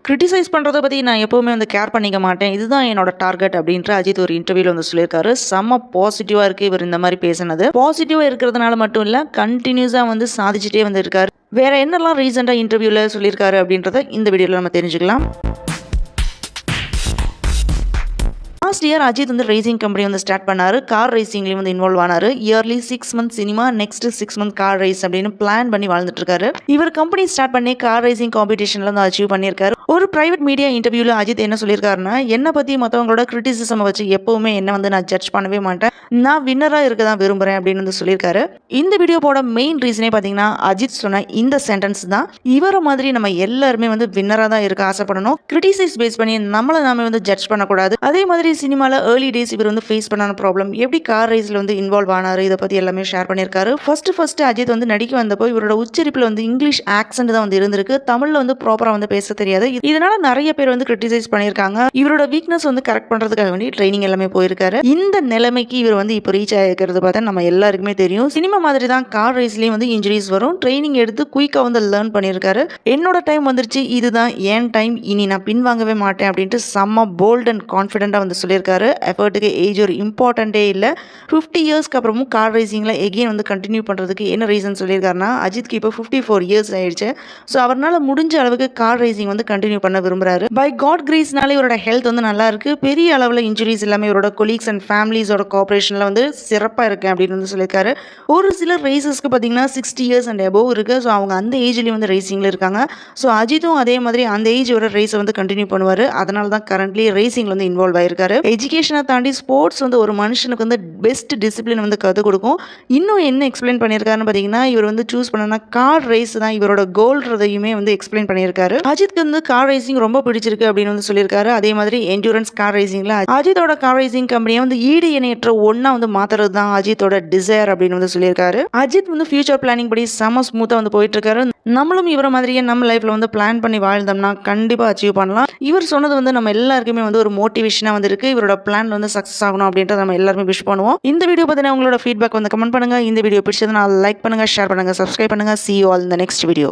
Criticise பண்ணுறத பற்றி நான் எப்போவுமே வந்து கேர் பண்ணிக்க மாட்டேன், இதுதான் என்னோட டார்கெட் அப்படின்ற அஜித் ஒரு இன்டர்வியூவில் வந்து சொல்லியிருக்காரு. செம்ம பாசிட்டிவாக இருக்குது இவர் இந்த மாதிரி பேசினது. பாசிட்டிவாக இருக்கிறதுனால மட்டும் இல்லை, கண்டினியூஸாக வந்து சாதிச்சுட்டே வந்து இருக்காரு. வேற என்னெல்லாம் ரீசெண்டாக இன்டர்வியூவில் சொல்லியிருக்காரு அப்படின்றத இந்த வீடியோவில் நம்ம தெரிஞ்சுக்கலாம். லாஸ்ட் இயர் அஜித் வந்து ரேசிங் கம்பெனி வந்து ஸ்டார்ட் பண்ணார். கார் ரேசிங்லேயும் வந்து இன்வால்வ் ஆனார். Yearly 6 month cinema, next 6 month car race அப்படின்னு பிளான் பண்ணி வாழ்ந்துட்டு இருக்காரு. இவர் கம்பெனி ஸ்டார்ட் பண்ணி கார் ரேசிங் காம்படிஷன்ல வந்து அச்சீவ் பண்ணியிருக்காரு. ஒரு பிரைவேட் மீடியா இன்டர்வியூவில் அஜித் என்ன சொல்லியிருக்காருன்னா, என்னை பற்றி மற்றவங்களோட கிரிட்டிசிசம் வச்சு எப்பவுமே என்ன வந்து நான் ஜட்ஜ் பண்ணவே மாட்டேன், நான் வின்னராக இருக்க தான் விரும்புகிறேன் அப்படின்னு வந்து சொல்லியிருக்காரு. இந்த வீடியோவோட மெயின் ரீசனே பார்த்தீங்கன்னா அஜித் சொன்ன இந்த சென்டென்ஸ் தான். இவரை மாதிரி நம்ம எல்லாருமே வந்து வின்னராக தான் இருக்க ஆசைப்படணும், கிரிட்டிசைஸ் பேஸ் பண்ணி நம்மளை நாம வந்து ஜட்ஜ் பண்ணக்கூடாது. அதே மாதிரி சினிமாவில் ஏர்லி டேஸ் இவர் வந்து ஃபேஸ் பண்ணான ப்ராப்ளம், எப்படி கார் ரேஸில் வந்து இன்வால்வ் ஆனார், இதை பற்றி எல்லாமே ஷேர் பண்ணியிருக்காரு. ஃபர்ஸ்ட் அஜித் வந்து நடிக்க வந்தப்போ இவரோட உச்சரிப்பில் வந்து இங்கிலீஷ் ஆக்சென்ட் தான் வந்து இருந்திருக்கு, தமிழில் வந்து ப்ராப்பராக வந்து பேச தெரியாது. இதனால நிறைய பேர் வந்து கிரிட்டிசைஸ் பண்ணியிருக்காங்க. இவரோட வீக்னஸ் வந்து கரெக்ட் பண்ணுறதுக்காக வேண்டி ட்ரைனிங் எல்லாமே போயிருக்காரு. இந்த நிலைமைக்கு இவர் வந்து இப்போ ரீச் ஆகிருக்கிறது பார்த்தா நம்ம எல்லாருக்குமே தெரியும். சினிமா மாதிரி தான் கார் ரேஸ்லேயும் வந்து இன்ஜுரிஸ் வரும். ட்ரைனிங் எடுத்து குயிக்காக வந்து லேர்ன் பண்ணியிருக்காரு. என்னோட டைம் வந்துருச்சு, இதுதான் என் டைம், இனி நான் பின்வாங்கவே மாட்டேன் அப்படின்ட்டு செம்ம போல்ட் அண்ட் கான்ஃபிடென்ட்டாக வந்து சொல்லியிருக்காரு. எஃபர்ட்டுக்கு ஏஜ் ஒரு இம்பார்ட்டண்ட்டே இல்லை. 50 இயர்ஸ்க்கு அப்புறமும் கார் ரேசிங்கில் எகெயின் வந்து கண்டினியூ பண்ணுறதுக்கு என்ன ரீசன் சொல்லியிருக்காருன்னா, அஜித்க்கு இப்போ 54 இயர்ஸ் ஆயிடுச்சு. ஸோ அவரால் முடிஞ்ச அளவுக்கு கார் ரேசிங் வந்து கண்டினியூ பண்ண விரும்புகிறாரு. பை காட் கிரேஸ்னால இவரோட ஹெல்த் வந்து நல்லா இருக்கு. பெரிய அளவில் இன்ஜுரிஸ் எல்லாமே இவரோட கொலீக்ஸ் அண்ட் ஃபேமிலிஸோட கோஆப்ரேஷனில் வந்து சிறப்பாக இருக்கு அப்படின்னு வந்து சொல்லியிருக்காரு. ஒரு சில ரேசஸ்க்கு பார்த்தீங்கன்னா 60 இயர்ஸ் அண்ட் அபோவ் இருக்கு. ஸோ அவங்க அந்த ஏஜ்லேயும் வந்து ரேசிங்கில் இருக்காங்க. ஸோ அஜித்தும் அதே மாதிரி அந்த ஏஜோட ரேஸை வந்து கண்டினியூ பண்ணுவார். அதனால தான் கரண்ட்லி ரேசிங்கில் வந்து இன்வால்வ் ஆயிருக்காரு. எஜுகேஷனை தாண்டி ஸ்போர்ட்ஸ் வந்து ஒரு மனுஷனுக்கு வந்து பெஸ்ட் டிசிப்ளின் வந்து கற்றுக் கொடுக்கும். இன்னும் என்ன எக்ஸ்பிளைன் பண்ணியிருக்காருன்னு பார்த்தீங்கன்னா, இவர் வந்து சூஸ் பண்ணனா கார் ரேஸ் தான் இவரோட கோல்ன்றதையுமே வந்து எக்ஸ்பிளைன் பண்ணியிருக்காரு. அஜித்க்கு வந்து கார் ரேசிங் ரொம்ப பிடிச்சிருக்கு அப்படின்னு வந்து சொல்லியிருக்காரு. அதே மாதிரி என்டூரன்ஸ் கார் ரேசிங்ல அஜித்தோட கார் ரேசிங் கம்பெனியை வந்து ஈடு இணையற்ற ஒன்னா வந்து மாத்துறது தான் அஜித்தோட டிசைர் அப்படின்னு வந்து சொல்லியிருக்காரு. அஜித் வந்து ஃபியூச்சர் பிளானிங் படி செம ஸ்மூத்தா வந்து போயிட்டு இருக்காரு. நம்மளும் இவரை மாதிரியே நம்ம லைஃப்ல வந்து பிளான் பண்ணி வாழ்ந்தோம்னா கண்டிப்பா அச்சீவ் பண்ணலாம். இவர் சொன்னது வந்து நம்ம எல்லாருக்குமே வந்து ஒரு மோட்டிவேஷனா வந்து இருக்கு. இவரோட பிளான் வந்து சக்சஸ் ஆகணும் அப்படின்றத நம்ம எல்லாருமே விஷ் பண்ணுவோம். இந்த வீடியோ பத்தின உங்களோட ஃபீட்பேக் வந்து கமெண்ட் பண்ணுங்க. இந்த வீடியோ பிடிச்சதுன்னா லைக் பண்ணுங்க, ஷேர் பண்ணுங்க, சப்ஸ்கிரைப் பண்ணுங்க. See you all in the next video.